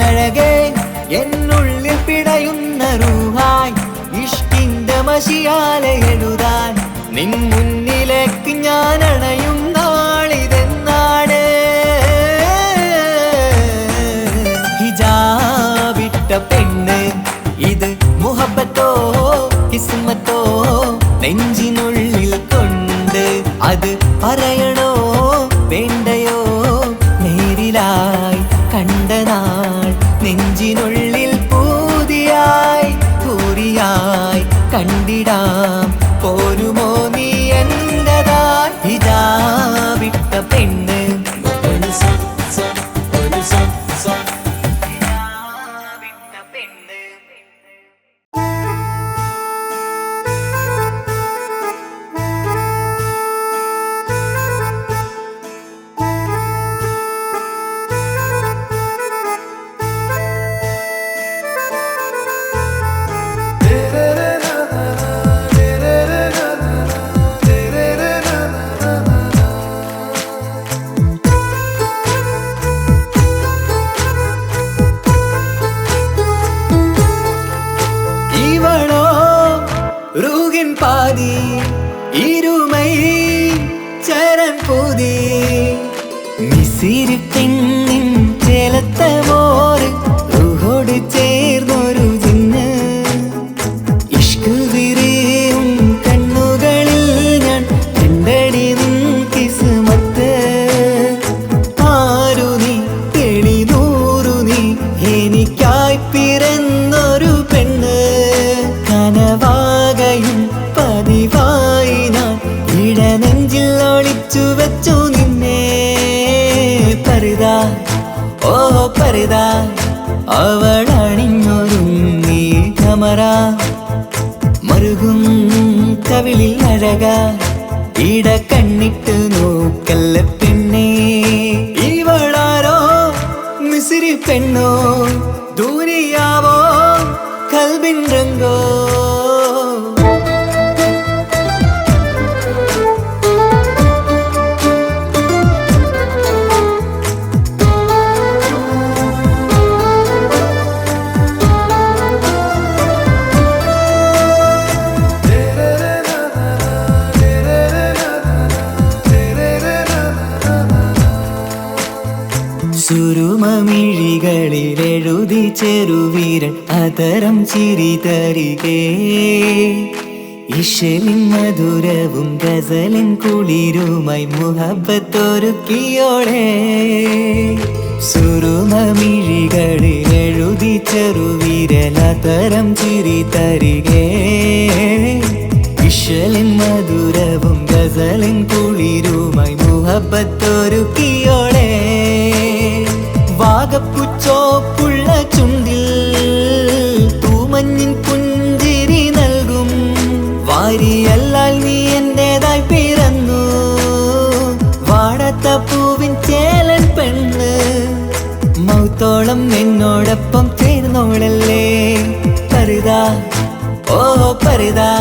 അഴകേ എന്നുള്ളിൽ പിടയുന്ന റൂഹായ് ഇഷ്കിന്റെ മഷിയാലെ എഴുതാൻ നിൻ മുന്നിലേക്ക് ഞാൻ അണയും നാളിതെന്നാണ് ഹിജാബിട്ട പെണ്ണ് ഇത് മുഹബത്തോ കിസ്മത്തോ നെഞ്ചിനുള്ളിൽ കൊണ്ട് അത് പറയണോ വേണ്ടയോ നേരിലായി കണ്ട നാൾ നെഞ്ചിനുള്ളിൽ പൂതിയായി പൂരിയായി കണ്ടിടാം പോരുമോ നീ എന്റതായി ഹിജാബിട്ട പെണ്ണ് ரூகின் பாதி இருமை சரண் பூதி மிசிறு பெண்ணின் ചേലത്ത മോര് റൂഹോട് ചേർന്നൊരു ജിന്ന് ഇഷ്ക് വിരിയും കണ്ണുകളിൽ ഞാൻ കണ്ടടി നിൻ കിസ്മത്ത് ആരു നീ തെളിനൂറു നീ എനിക്കായി പിറന്നൊരു പെണ്ണ് കനവാകയും പതിവായി ഞാൻ ഇടനെഞ്ചിൽ ഒളിച്ചു വെച്ചു നിന്നെ പരിതാ ഓ പരിതാ അവളണിഞ്ഞൊരുങ്ങി കമറ മറുകും കവിളിൽ അഴക ഇട കണ്ണിട്ട് നോക്കല്ല പെണ്ണേ ഇവളാരോ മിസിരി പെണ്ണോ ദൂരിയാവോ കൽബിൻ രംഗോ സുരുമമിഴികളിലെഴുതി ചെറുവീരൻ അതരം ചിരി തരികേ ഇശലിൻ മധുരവും ഗസലിൻ കുളിരുമായി മുഹബത്തൊരുക്കിയോടെ സുരുമമിഴികളിലെഴുതി ചെറുവീരൻ അതരം ചിരി തരികേ ഇശലിൻ മധുരവും ഗസലിൻ കുളിരുമായി മുഹബത്തൊരുക്കിയോടെ വാഗപ്പുച്ചോപ്പുള്ള ചുണ്ടിൽ തൂമഞ്ഞിൻ പുഞ്ചിരി നൽകും വാരിയല്ലാൽ നീ എന്റേതായി പിറന്നു വാടാത്ത പൂവിൻ ചേലൻ പെണ്ണ് മൗത്തോളം എന്നോടൊപ്പം ചേർന്നോളല്ലേ പരിതാ ഓ പരിതാ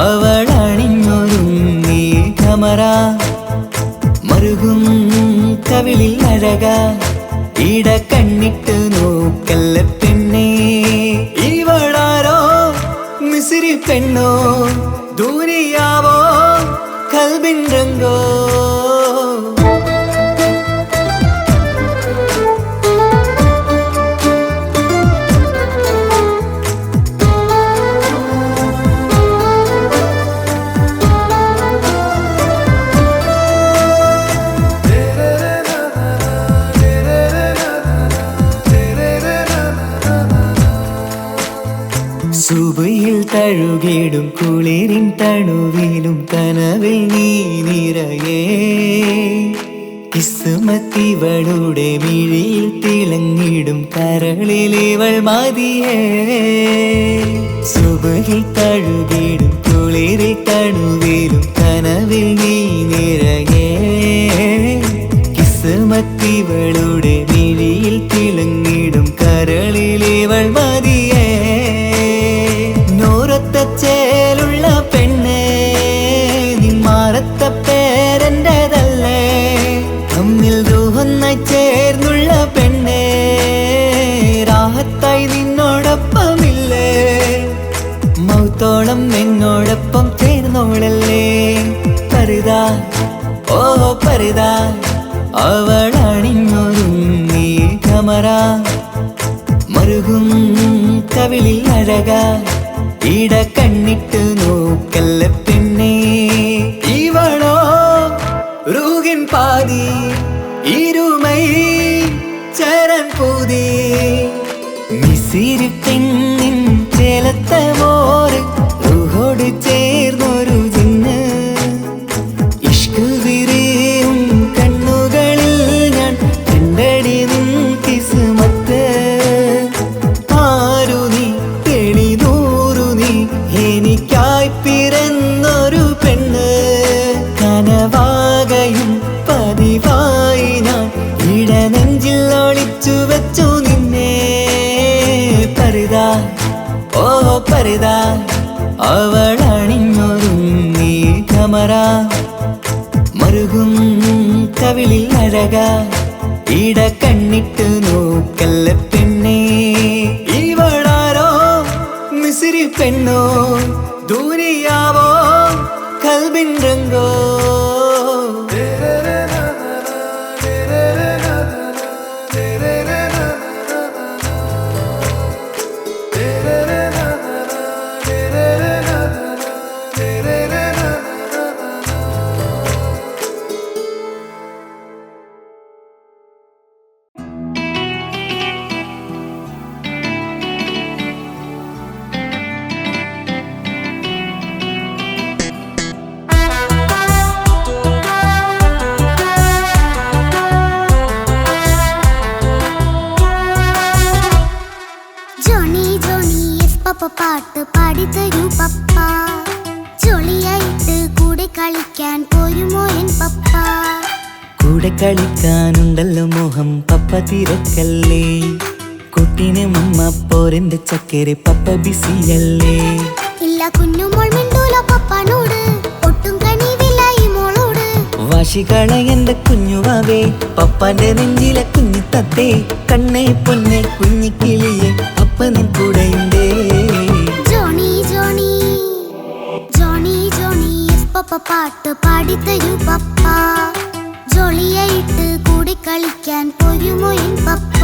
അവളണിഞ്ഞൊരുങ്ങി കമറ മറുകും കവിളിൽ അഴക ഇട കണ്ണിട്ട് നോക്കല്ല പെണ്ണേ ഇവളാരോ മിസിരി പെണ്ണോ ദൂരിയാവോ കൽബിൻ രംഗോ സുബയിൽ തഴുകിടും കുളിരിൻ തണുവിലും കനവിൽ നീ നിറയേ കിസ്മത്തിവളുടെ മിഴിയിൽ തിളങ്ങിടും കരളിലിവൾ മതിയേ സുബയിൽ തഴുകിടും കുളിരിൽ തണുവിലും കനവിൽ നീ നിറയേ കിസ്മത്തിവളുടെ മിഴിയിൽ തിളങ്ങിടും കരളിലിവൾ മതിയേ ചേലുള്ള പെണ്ണേ നിന്മാറത്ത പേരെൻ്റെതല്ലേ തമ്മിൽ ദൂഹൊന്നായി ചേർന്നുള്ള പെണ്ണേ മറുകും കവിളിൽ അഴകാ ഇട കണ്ണിട്ട് നോക്കല്ല പെണ്ണേ ഇവളോ റൂകിൻ പാതി ഇരുമൈ ചരൻ പൂതി മിസിരി പെണ്ണിൻ ചേലത്തെ മോര് റൂഹോട് ചേർന്നൊരു ജിന്ന് ഇഷ്ക് വിരിയും കണ്ണുകളിൽ ഞാൻ കണ്ടടി നിൻ കിസ്മത്ത് ആരു നീ തെളിനൂറു നീ എനിക്കായി പിറന്നൊരു പെണ്ണ് കനവാകയും പതിവായി ഞാൻ ഇടനെഞ്ചിൽ ഒളിച്ചു വെച്ചു നിന്നെ പരിതാ ഓ പരിതാ അവളണിഞ്ഞൊരുങ്ങി കമറ മറുകും കവിളിൽ അഴകാ ഇട കണ്ണിട്ട് നോക്കല്ല പെണ്ണേ ഇവളാരോ മിസിരി പെണ്ണോ ദൂരിയാവോ കൽബിൻ രംഗോ പപ്പ പാട്ട് പാടിത്തരൂ പപ്പ ജോളിയായിട്ട് കൂടെ കളിക്കാൻ പോരുമോ എൻ പപ്പ കൂടെ കളിക്കാനുണ്ടല്ലോ മോഹം പപ്പ തിരക്കല്ലേ കുട്ടീനെ മമ്മ പോരെന്റെ ചക്കരെ പപ്പ ബിസിയല്ലേ ഇല്ല കുഞ്ഞുമോൾ മിണ്ടൂല പപ്പനോട് ഒട്ടും കണിവില്ല ഈ മോളോട് വാശികള എന്റെ കുഞ്ഞുവാവേ പപ്പാന്റെ നെഞ്ചിലെ കുഞ്ഞിത്തത്തേ കണ്ണേ പൊന്നെ കുഞ്ഞിക്കിളിയെ അപ്പനും കൂടെയുണ്ടേ ജോണി ജോണി ജോണി ജോണി പപ്പ പാട്ട് പാടിത്തരൂ പപ്പ ജോളിയായിട്ട് കൂടെ കളിക്കാൻ പോരുമോ എൻ പപ്പ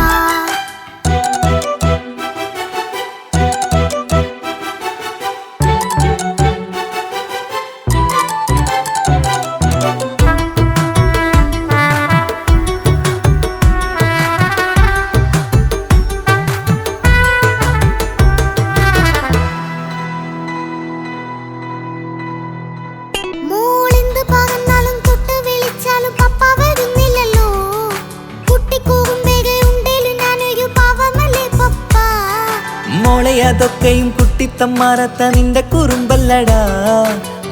അതൊക്കെയും കുട്ടിത്തമ്മാറത്ത നിന്റെ കുറുമ്പല്ലടാ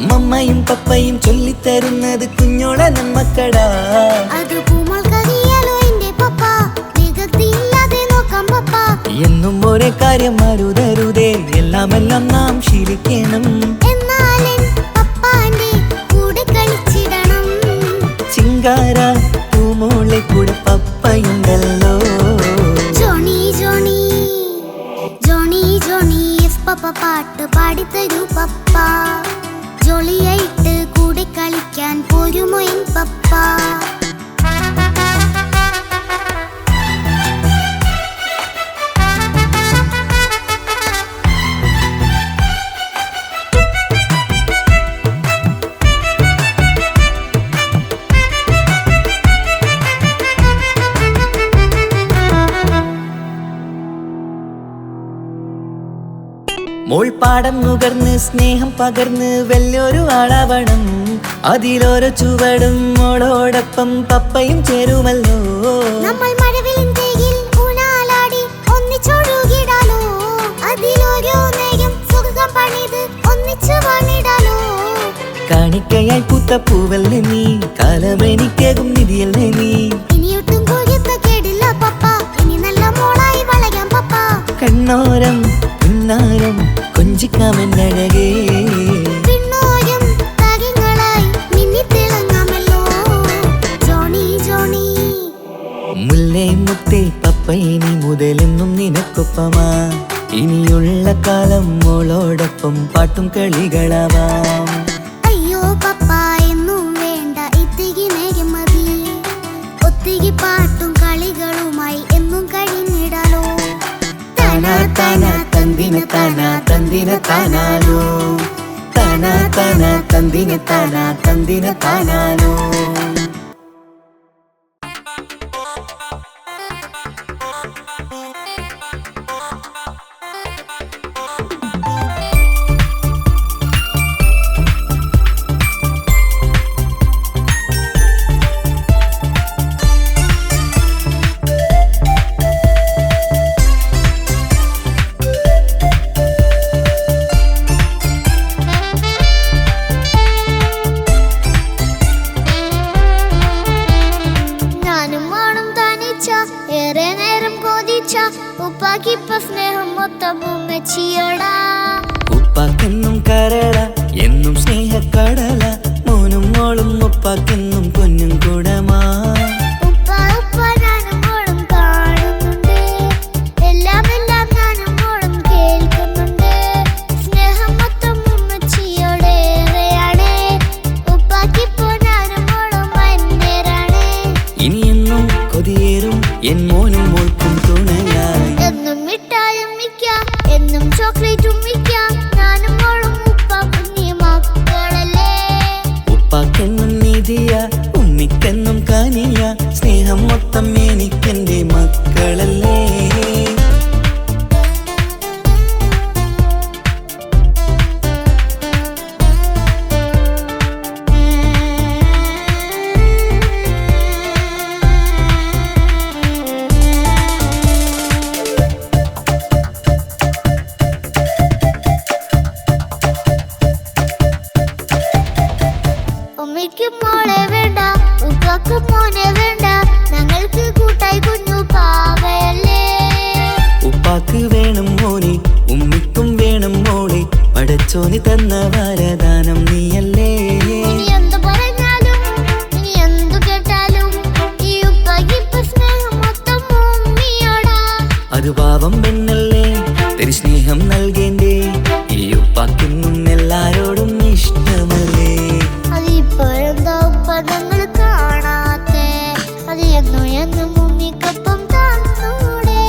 മമ്മയും പപ്പയും ചൊല്ലിത്തരുന്നത് കുഞ്ഞോളെ നമ്മക്കടാ എന്നും ഒരേ കാര്യം മരുതരുതേ എല്ലാം നാം ശീലിക്കണം ചിങ്കാര പൂമോളെ കൂടെ പപ്പയുണ്ടല്ലോ പപ്പ പാട്ട് പാടിത്തരൂ പപ്പ ജോളിയായിട്ട് കൂടെ കളിക്കാൻ പോരുമോ എൻ പപ്പ മോൾപ്പാടം നുകർന്ന് സ്നേഹം പകർന്ന് വലിയൊരു ആളാവണം അതിലോരോ ചുവടും മോളോടൊപ്പം പപ്പയും ചേരുമല്ലോ നമ്മൾ മഴവിലിൻ ഊനാലാടി ഒന്നിച്ചൊഴുകിടാലോ അതിലോരോ നേരം സുഖം പണിത് ഒന്നിച്ചു വാണിടാലോ കാണിക്കയായി പൂത്ത പൂവല്ലേ നീ കാലമെനിക്കേകും നിധിയല്ലേ നീ ഇനിയൊട്ടും കൂടിയത്ത കേടില്ല പപ്പ ഇനി നല്ല മോളായി വളയാം പപ്പ കണ്ണോരം പിന്നാരം കൊഞ്ചിക്കാമെന്നഴകേ പിന്നോരം താരങ്ങളായി മിന്നിത്തിളങ്ങാമല്ലോ ജോണി ജോണി മുല്ലേ മുത്തേ പപ്പ ഇനി മുതലെന്നും നിനക്കൊപ്പമാ ഇനിയുള്ള കാലം മോളോടൊപ്പം പാട്ടും കളികളാവാം അയ്യോ പപ്പ എന്നും വേണ്ട ഇത്തിരി നേരം മതി ഒത്തിരി പാട്ടും കളികളുമായി എന്നും കഴിഞ്ഞു താന തന്തിന താനാനോ താന താന തന്തിന താന തന്തിന താനാനോ. ഏറെ നേരം കൊതിച്ച ഉപ്പാക്കിപ്പ സ്നേഹം മൊത്തം ഉമ്മച്ചിയോടാ. ഉപ്പാക്കെന്നും കരള എന്നും സ്നേഹക്കടല മോനും മോളും ഉപ്പാക്കെന്നും പൊന്നും കുടമാ. ഉപ്പ ഉപ്പ ഞാനും മോളും കാണുന്നുണ്ട്, എല്ലാം എല്ലാം ഞാനും മോളും കേൾക്കുന്നുണ്ട്. സ്നേഹം മൊത്തം ഉമ്മച്ചിയോടേറെയാണ്, ഉപ്പാക്കിപ്പോ ഞാനും മോളും അന്യരാണ്. ഇനിയെന്നും കൊതിയേറും എൻ മോനും മോൾക്കും തുണയായി. എന്നും മിഠായും മിക്കാം, എന്നും ചോക്ലേറ്റും മിക്കാം, ഞാനും മോളും ഉപ്പ കുഞ്ഞി മക്കളല്ലേ. ഉപ്പാക്കെന്നും നിധിയ ഉമ്മിക്കെന്നും കാനിയ സ്നേഹം മൊത്തം എനിക്കെന്റെ മക്കളല്ലേ. ഉമ്മയ്ക്കും മോളെ വേണ്ട, ഉപ്പാക്കും മോനെ വേണ്ട, ഞങ്ങൾക്ക് കൂട്ടായി കുഞ്ഞു പാവയല്ലേ. ഉപ്പാക്ക് വേണം മോനെ, ഉമ്മിക്കും വേണം മോളെ, പടച്ചോന് തന്ന വരദാനം നീയല്ലേ. ഇനി എന്തു പറഞ്ഞാലും ഇനി എന്തു കേട്ടാലും ഈ ഉപ്പാക്കിപ്പ സ്നേഹം മൊത്തം ഉമ്മിയോടാ. അത് പാവം പെണ്ണല്ലേ തരി സ്നേഹം നൽകേണ്ടേ, ഈ ഉപ്പാക്കെന്നും എല്ലാരോടും ഇഷ്ടമല്ലേ. അതിപ്പോഴെന്താ ഉപ്പ ഞങ്ങൾ കാണാത്തെ, അത് എന്നും എന്നും ഉമ്മിക്കൊപ്പം തന്നൂടെ.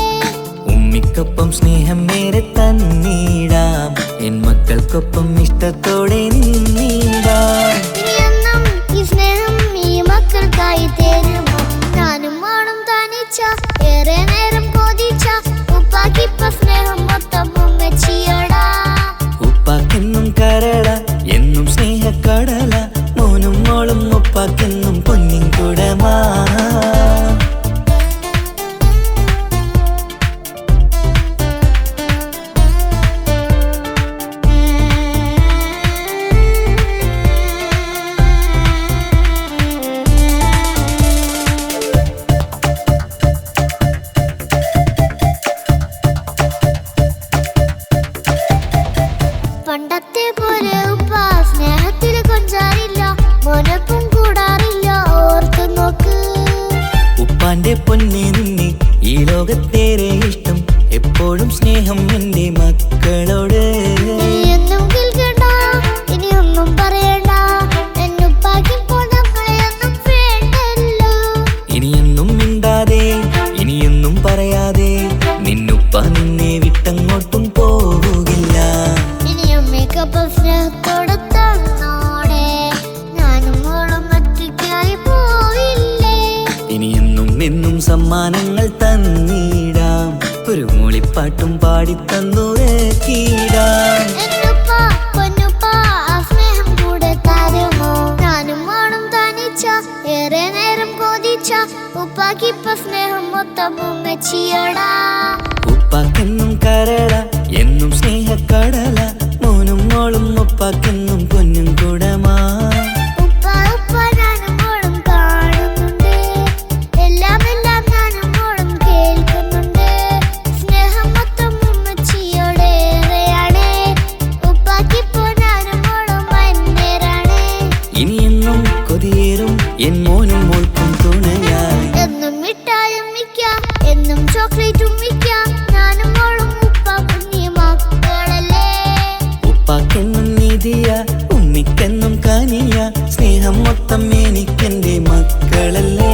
ഉമ്മിക്കൊപ്പം സ്നേഹം നേരെ തന്നീടാം, എൻ മക്കൾക്കൊപ്പം ഇഷ്ടത്തോടെ നിന്നീടാം. ഇനി എന്നും ഈ സ്നേഹം ഈ മക്കൾക്കായി തരുമോ. ഞാനും മോളും തനിച്ച ഏറെ നേരം കൊതിച്ച ഉപ്പാക്കിപ്പ സ്നേഹം മൊത്തം ഉമ്മച്ചിയോടാ. ഉപ്പാക്കെന്നും കരള എന്നും സ്നേഹക്കടല മോനും മോളും ഉപ്പാക്കെന്നും പൊന്നിൻ കുടമാ. പണ്ടത്തെ പോലെ ഉപ്പ സ്നേഹത്തിൽ കൊഞ്ചാറില്ല, മോനൊപ്പം കൂടാറില്ല, ഓർത്തു നോക്ക്. ഉപ്പാന്റെ പൊന്നെ നിന്നെ ഈ ലോകത്തേറെ ഇഷ്ടം, എപ്പോഴും സ്നേഹം എന്റെ മക്കളോട്. ഇനിയൊന്നും കേൾക്കണ്ട, ഇനിയൊന്നും പറയണ്ട, എന്നുപ്പാക്കിപ്പോൾ നമ്മളെയൊന്നും വേണ്ടല്ലോ. ഇനിയൊന്നും മിണ്ടാതെ ഇനിയൊന്നും പറയാതെ നിന്നുപ്പ നിന്നെ വിട്ടങ്ങോട്ടും പോവുകില്ല. ഇനിയും മേക്കപ്പ് സ്നേഹത്തോടെ തന്നോടെ, ഞാനും മോളും ഒറ്റയ്ക്കായി പോവില്ലേ. ഇനിയെന്നും എന്നും സമ്മാനങ്ങൾ തന്നീടാം, ഒരു മൂളിപ്പാട്ടും പാടിത്തന്നുറക്കിടാം. എന്നുപ്പ പൊന്നുപ്പ ആ സ്നേഹം കൂടെ തരുമോ. ഞാനും മോളും തനിച്ച ഏറെ നേരം കൊതിച്ച ഉപ്പാക്കിപ്പ സ്നേഹം മൊത്തം ഉമ്മച്ചിയോടാ. ഉപ്പാക്കെന്നും കരള എന്നും സ്നേഹക്കടല മോനും മോളും ഉപ്പാക്കെന്നും പൊന്നും കുടമാ. ഉപ്പ ഉപ്പ ഞാനും മോളും കാണുന്നുണ്ട്, എല്ലാം എല്ലാം ഞാനും മോളും കേൾക്കുന്നുണ്ട്. സ്നേഹം മൊത്തം ഉമ്മച്ചിയോടേറെയാണ്, ഉപ്പാക്കിപ്പോ ഞാനും മോളും അന്യരാണ്. ഇനിയെന്നും കൊതിയേറും എൻ മോനും മോൾക്കും തുണയായി. എന്നും മിഠായും മിക്കാം, എന്നും ചോക്ലേറ്റും മിക്കാം, ഞാനും മോളും ഉപ്പ കുഞ്ഞി മക്കളല്ലേ. ഉപ്പാക്കെന്നും നിധിയ ഉമ്മിക്കെന്നും കാനിയ സ്നേഹം മൊത്തം എനിക്കെന്റെ മക്കളല്ലേ.